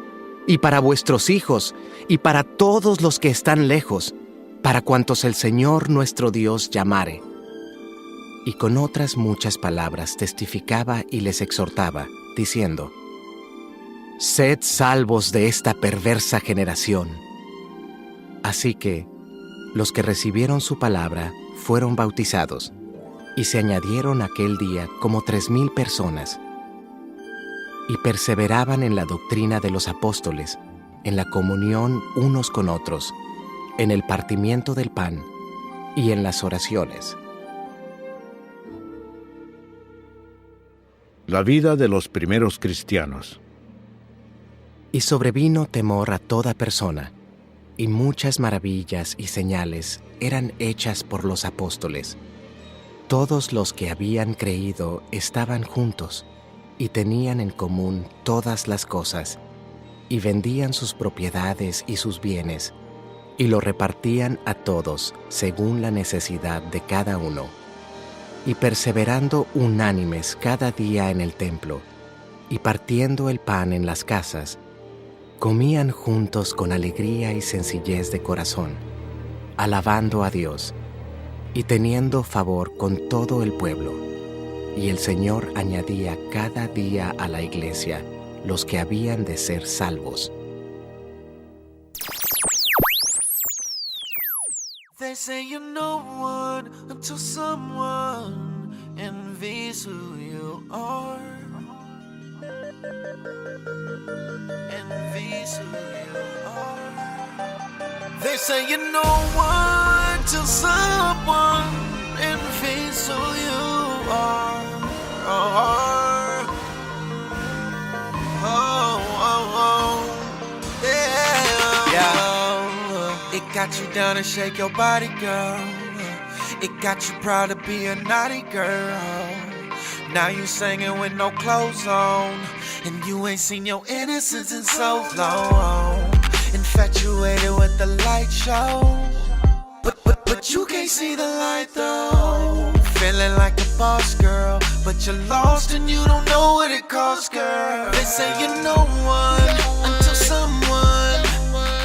y para vuestros hijos, y para todos los que están lejos, para cuantos el Señor nuestro Dios llamare. Y con otras muchas palabras testificaba y les exhortaba, diciendo: sed salvos de esta perversa generación. Así que los que recibieron su palabra fueron bautizados, y se añadieron aquel día como 3,000 personas. Y perseveraban en la doctrina de los apóstoles, en la comunión unos con otros, en el partimiento del pan y en las oraciones. La vida de los primeros cristianos. Y sobrevino temor a toda persona, y muchas maravillas y señales eran hechas por los apóstoles. Todos los que habían creído estaban juntos, y tenían en común todas las cosas, y vendían sus propiedades y sus bienes, y lo repartían a todos según la necesidad de cada uno. Y perseverando unánimes cada día en el templo, y partiendo el pan en las casas, comían juntos con alegría y sencillez de corazón, alabando a Dios, y teniendo favor con todo el pueblo. Y el Señor añadía cada día a la iglesia los que habían de ser salvos. They say you're no one until someone envies who you are. Envies who you are. They say you're no one till someone envies who you are. Oh, oh, oh, oh. Yeah. Yeah. It got you down and shake your body, girl. It got you proud to be a naughty girl. Now you singing with no clothes on, and you ain't seen your innocence in so long. Infatuated with the light show, but you can't see the light though. Feeling like a boss girl, but you're lost and you don't know what it costs, girl. They say you're no one until someone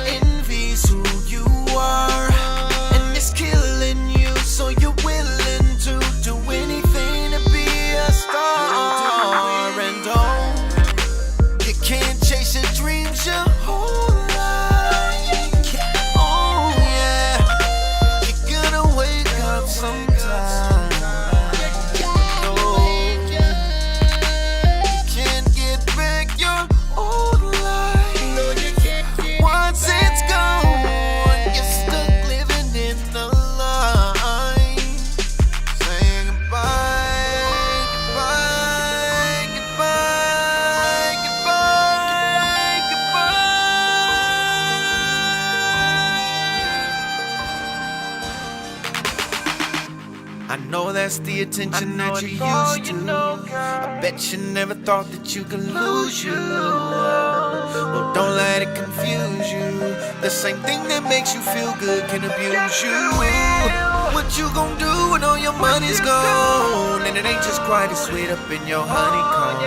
envies who you are, and it's killing you, so you're willing to do anything to be a star. And oh, you can't chase your dreams your whole life. Oh yeah, you're gonna wake up sometime. That's the attention that you're used to. I bet you never thought that you could lose you. Well, don't let it confuse you. The same thing that makes you feel good can abuse you. What you gonna do when all your money's gone, and it ain't just quite as sweet up in your honeycomb?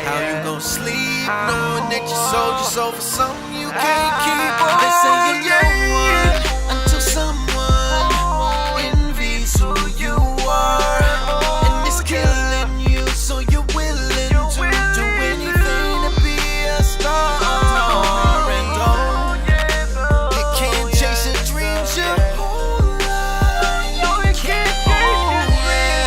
How you gonna sleep knowing that you sold your soul for something you can't keep? They say you're no one until someone who you are, and it's killing you, so you're willing to do anything to be a star. And oh, you can't chase your dreams your whole life. No, you can't. Oh yeah,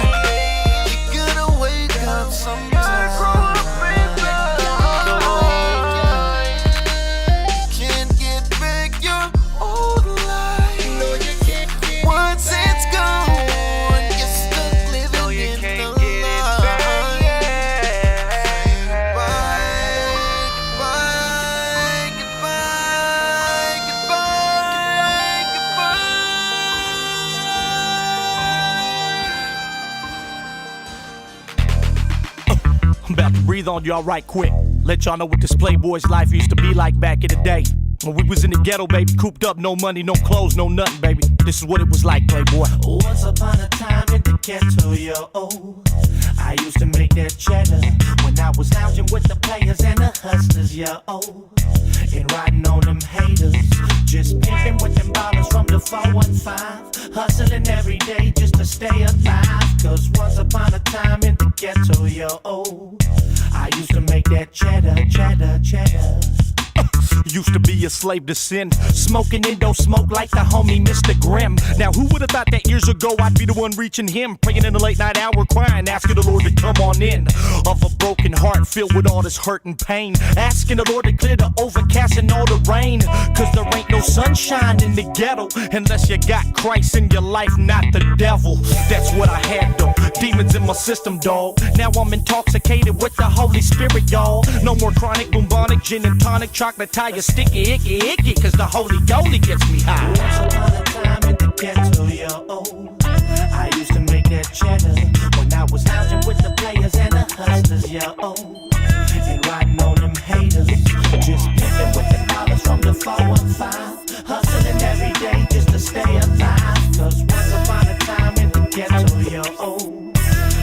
I'm about to breathe on y'all right quick. Let y'all know what this playboy's life used to be like back in the day. When we was in the ghetto, baby, cooped up, no money, no clothes, no nothing, baby. This is what it was like, playboy. Once upon a time in the ghetto, yo, I used to make that cheddar when I was lounging with the players and the hustlers, yo, and riding on them haters. Just pimping with them ballers from the 415, hustling every day just to stay alive. Cause once upon a time in the ghetto, yo, I used to make that cheddar, cheddar, cheddar. Used to be a slave to sin, smoking Indo smoke like the homie Mr. Grimm. Now who would've thought that years ago I'd be the one reaching him, praying in the late night hour, crying, asking the Lord to come on in. Of a broken heart filled with all this hurt and pain, asking the Lord to clear the overcast and all the rain. Cause there ain't no sunshine in the ghetto unless you got Christ in your life, not the devil. That's what I had though, demons in my system, dog. Now I'm intoxicated with the Holy Spirit, y'all. No more chronic, bubonic, gin and tonic, chocolate tire, sticky, icky, icky, cause the Holy Goalie gets me high. Once upon a time in the ghetto, yo, I used to make that cheddar when I was lounging with the players and the hustlers, yo, and riding on them haters. Just pimping with the dollars from the 415, hustling every day just to stay alive. Cause once upon a time in the ghetto, yo,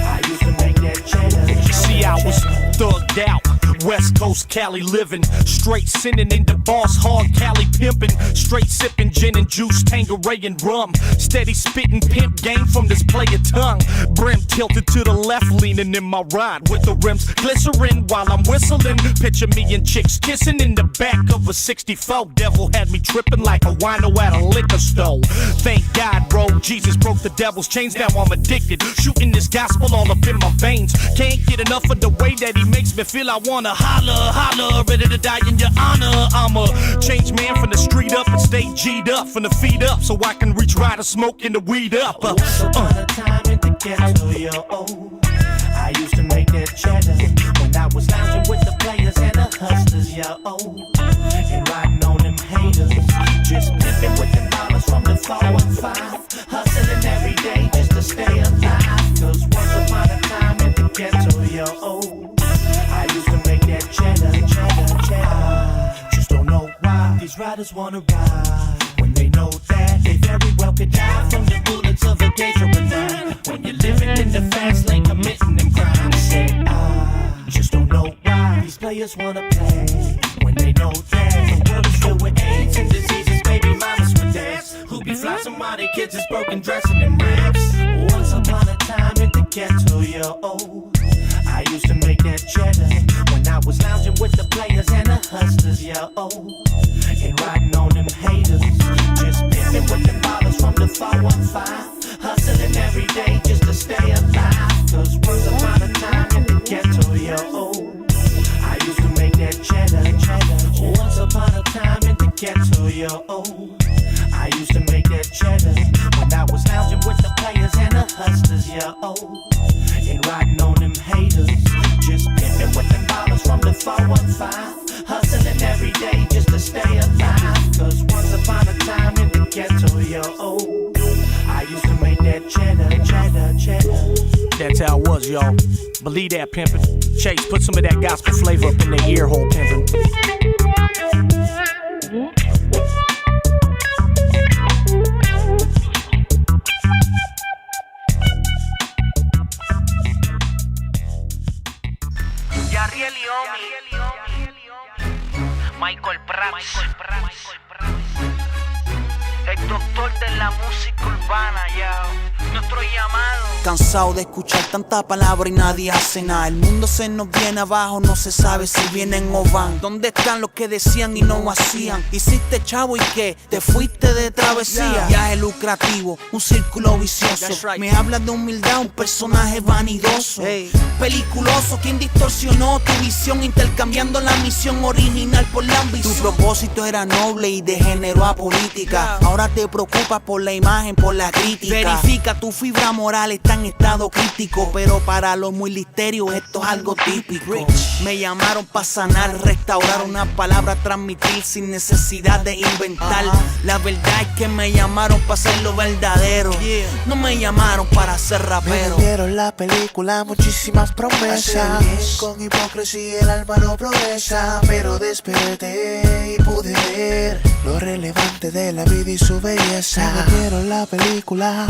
I used to make that cheddar. See, I was thugged out, West Coast Cali living, straight sinning in the boss hard Cali pimping, straight sipping gin and juice, Tanqueray and rum, steady spitting pimp game from this player tongue, brim tilted to the left, leaning in my ride with the rims glycerin while I'm whistling. Picture me and chicks kissing in the back of a 64. Devil had me tripping like a wino at a liquor store. Thank God, bro, Jesus broke the devil's chains. Now I'm addicted, shooting this gospel all up in my veins. Can't get enough of the way that he makes me feel. I wanna holler, holler, ready to die in your honor. I'm a changed man from the street up and stay G'd up from the feet up so I can reach right and smoking the weed up. Once upon a time in the ghetto, yo, I used to make that cheddar when I was lounging with the players and the hustlers, yo, and riding on them haters. Just pimping with them dollars from the 415, hustling every day just to stay alive. Cause once upon a time in the ghetto, yo, I used to make that cheddar, cheddar, cheddar. Just don't know why these riders wanna ride when they know that they very well could die from the bullets of a gauge or a nine. When you're living in the fast lane, committing them crimes. Say, just don't know why these players wanna play when they know that the world is filled with AIDS and diseases. Baby mamas with dads who be flossing while their kids is broken, dressing in rags. Once upon a time in the ghetto, yo, I used to make that cheddar when I was lounging with the players and the hustlers, yo, and riding on them haters. Just pimping with them dollars from the 415, hustling every day just to stay alive. Cause once upon a time in the ghetto, yo, I used to make that cheddar, cheddar. Once upon a time in the ghetto, yo, I used to make that cheddar when I was lounging with the players and the hustlers, yo, and riding on them haters. Just pimping with them dollars from the 415, hustling every day just to stay alive. Cause once upon a time in the ghetto, yo, I used to make that cheddar, cheddar, cheddar. That's how it was, y'all. Believe that, pimpin'. Chase, put some of that gospel flavor up in their ear hole, pimpin'. Yariel y Michael Pratts, el doctor de la música urbana, ya. Nuestro llamado. Cansado de escuchar tanta palabra y nadie hace nada. El mundo se nos viene abajo, no se sabe si vienen o van. ¿Dónde están los que decían y no hacían? Hiciste chavo y qué, te fuiste de travesía. Viaje lucrativo, un círculo vicioso. Me hablas de humildad, un personaje vanidoso. Peliculoso, quien distorsionó tu visión, intercambiando la misión original por la ambición. Tu propósito era noble y degeneró a política. Ahora te preocupas por la imagen, por la crítica. Verifica, tu fibra moral está en estado crítico, pero para los muy listerios esto es algo típico. Me llamaron para sanar, restaurar una palabra, transmitir sin necesidad de inventar. La verdad es que me llamaron para hacer lo verdadero. No me llamaron para ser rapero. Me vendieron la película, muchísimas promesas. Con hipocresía el alma no progresa. Pero desperté y pude ver lo relevante de la vida y su belleza. Me vendieron la película.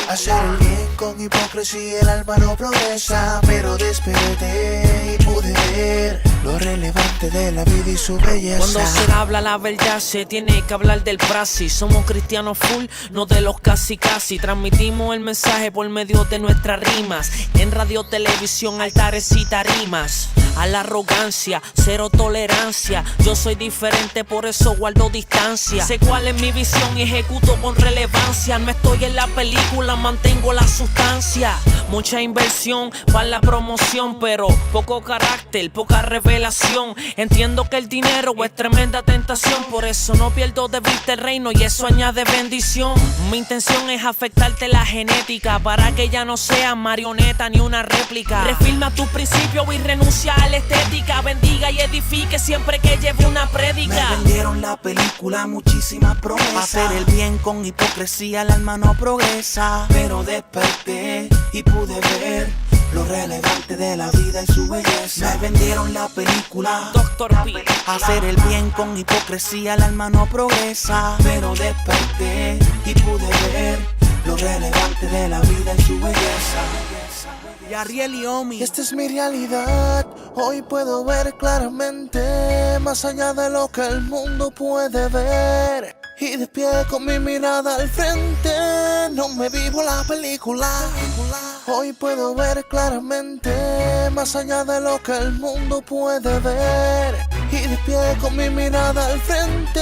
Hacer el bien con hipocresía el alma no progresa. Pero desperté y pude ver lo relevante de la vida y su belleza. Cuando se habla la verdad se tiene que hablar del praxis. Somos cristianos full, no de los casi casi. Transmitimos el mensaje por medio de nuestras rimas. En radio, televisión, altares y tarimas. A la arrogancia, cero tolerancia. Yo soy diferente, por eso guardo distancia. Sé cuál es mi visión y ejecuto con relevancia. No estoy en la película, mantengo la sustancia. Mucha inversión para la promoción, pero poco carácter, poca revelación. Entiendo que el dinero es tremenda tentación, por eso no pierdo de vista el reino y eso añade bendición. Mi intención es afectarte la genética para que ya no sea marioneta ni una réplica. Refirma tus principios y renuncia a la estética. Bendiga y edifique siempre que lleve una prédica. Me vendieron la película, muchísimas promesas. Hacer el bien con hipocresía el alma no progresa. Pero desperté y pude ver lo relevante de la vida y su belleza. Me vendieron la película, Dr. P. Hacer el bien con hipocresía el alma no progresa. Pero desperté y pude ver lo relevante de la vida y su belleza. Yariel y Omi. Esta es mi realidad, hoy puedo ver claramente, más allá de lo que el mundo puede ver. Y de pie con mi mirada al frente, no me vivo la película. Hoy puedo ver claramente, más allá de lo que el mundo puede ver. Y de pie con mi mirada al frente,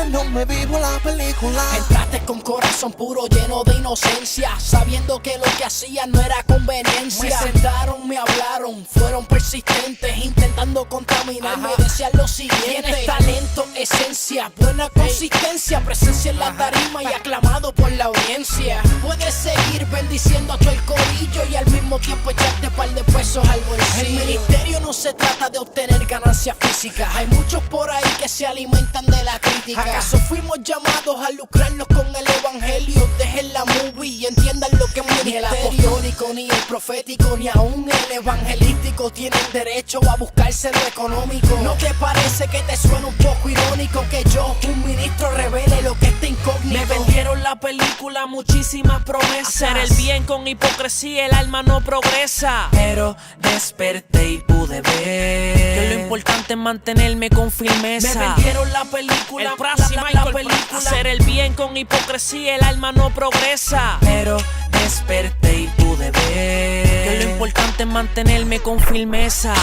no me vivo la película. Entraste con corazón puro, lleno de inocencia, sabiendo que lo que hacías no era conveniencia. Me sentaron, me hablaron, fueron persistentes, intentando contaminarme. Decían lo siguiente: tienes talento, esencia, buena consistencia, presencia en la tarima y aclamado por la audiencia. Puedes seguir bendiciendo a todo el corillo y al mismo tiempo echarte par de pesos al bolsillo. El ministerio no se trata de obtener ganancias físicas, hay muchos por ahí que se alimentan de la crítica. ¿Acaso fuimos llamados a lucrarnos con el evangelio? Dejen la movie y entiendan lo que es ministerio. Ni el apostólico, ni el profético, ni aún el evangelístico tienen derecho a buscarse lo económico. ¿No te parece que te suena un poco irónico que yo, un ministro, revele lo que está incógnito? Me vendieron la película, muchísimas promesas. Hacer el bien con hipocresía el alma no progresa. Pero desperté y pude ver que lo importante es mantenerme con firmeza. Me vendieron la película, el próximo la película. Hacer el bien con hipocresía el alma no progresa. Pero desperté y pude ver que lo importante es mantenerme con firmeza.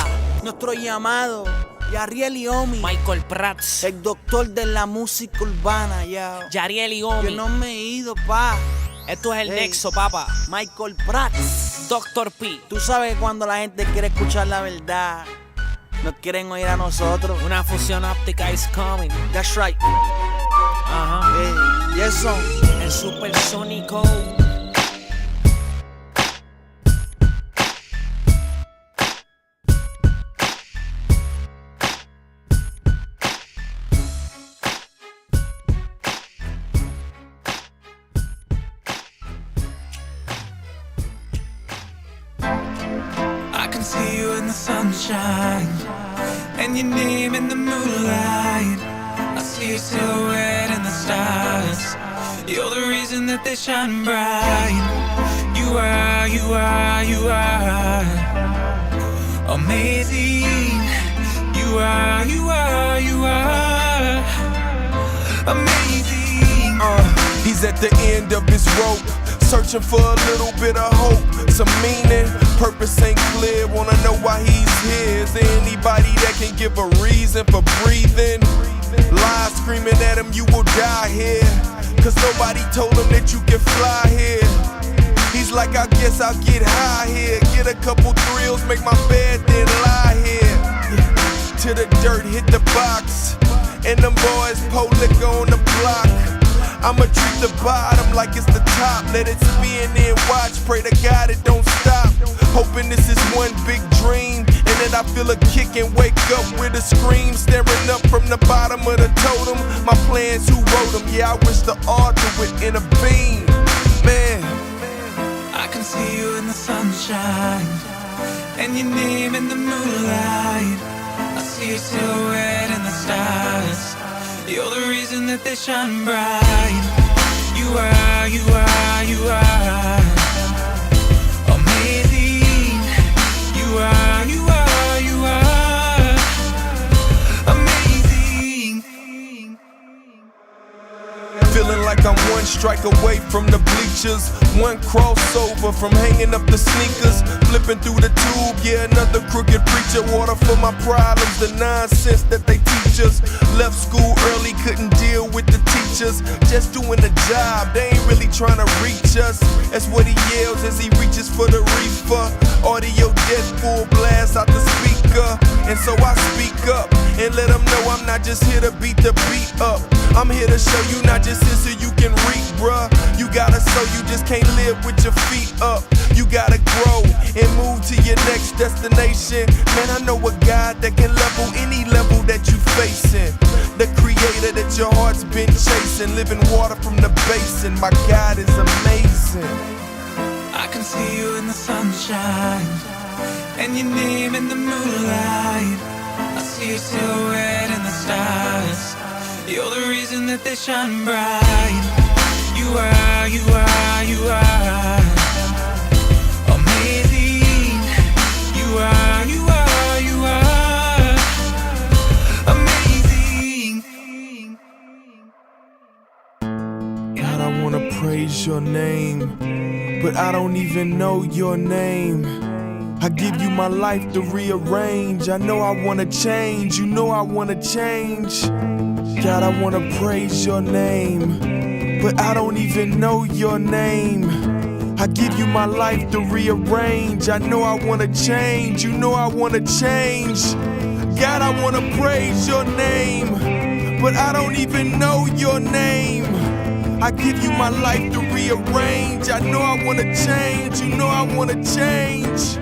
Nuestro llamado, Yariel y Omi. Michael Pratts, el doctor de la música urbana, ya. Yariel y Omi. Yo no me he ido, pa. Esto es el nexo, papá. Michael Pratts, Dr. P. Tú sabes cuando la gente quiere escuchar la verdad, nos quieren oír a nosotros. Una fusión óptica is coming. That's right. Ajá. Y eso. El supersónico. See you in the sunshine and your name in the moonlight. I see your silhouette in the stars. You're the reason that they shine bright. You are, you are, you are amazing. You are, you are, you are amazing. He's at the end of his rope, searching for a little bit of hope, some meaning. Purpose ain't clear, wanna know why he's here. Is there anybody that can give a reason for breathing? Lies screaming at him, you will die here, cause nobody told him that you can fly here. He's like, I guess I'll get high here, get a couple thrills, make my bed, then lie here. To the dirt, hit the box, and them boys pour liquor on the block. I'ma treat the bottom like it's the top. Let it spin and watch. Pray to God it don't stop. Hoping this is one big dream and that I I feel a kick and wake up with a scream, staring up from the bottom of the totem. My plans, who wrote them? Yeah, I wish the author would intervene. Man, I can see you in the sunshine, and your name in the moonlight. I see your silhouette in the stars. You're the reason that they shine bright. You are, you are, you are amazing. You are, you are, you are amazing. Feeling like I'm one strike away from the bleachers, one crossover from hanging up the sneakers, flipping through the tube, yeah, another crooked preacher. Water for my problems, the nonsense that they teach us. Left school early, couldn't deal with the teachers, just doing the job, they ain't really trying to reach us. That's what he yells as he reaches for the reefer. Audio dead, full blast out the speaker. And so I speak up and let them know I'm not just here to beat the beat up. I'm here to show you, not just here so you can reap, bruh. You gotta sow, you just can't live with your feet up. You gotta grow and move to your next destination. Man, I know a God that can level any level that you facing. The creator that your heart's been chasing, living water from the basin. My God is amazing. I can see you in the sunshine, and your name in the moonlight. I see your silhouette in the stars. You're the reason that they shine bright. You are, you are, you are amazing. You are, you are, you are amazing. God, I wanna praise your name, but I don't even know your name. I give you my life to rearrange. I know I wanna change, you know I wanna change. God, I wanna praise your name, but I don't even know your name. I give you my life to rearrange. I know I wanna change, you know I wanna change. God, I wanna praise your name, but I don't even know your name. I give you my life to rearrange. I know I wanna change, you know I wanna change.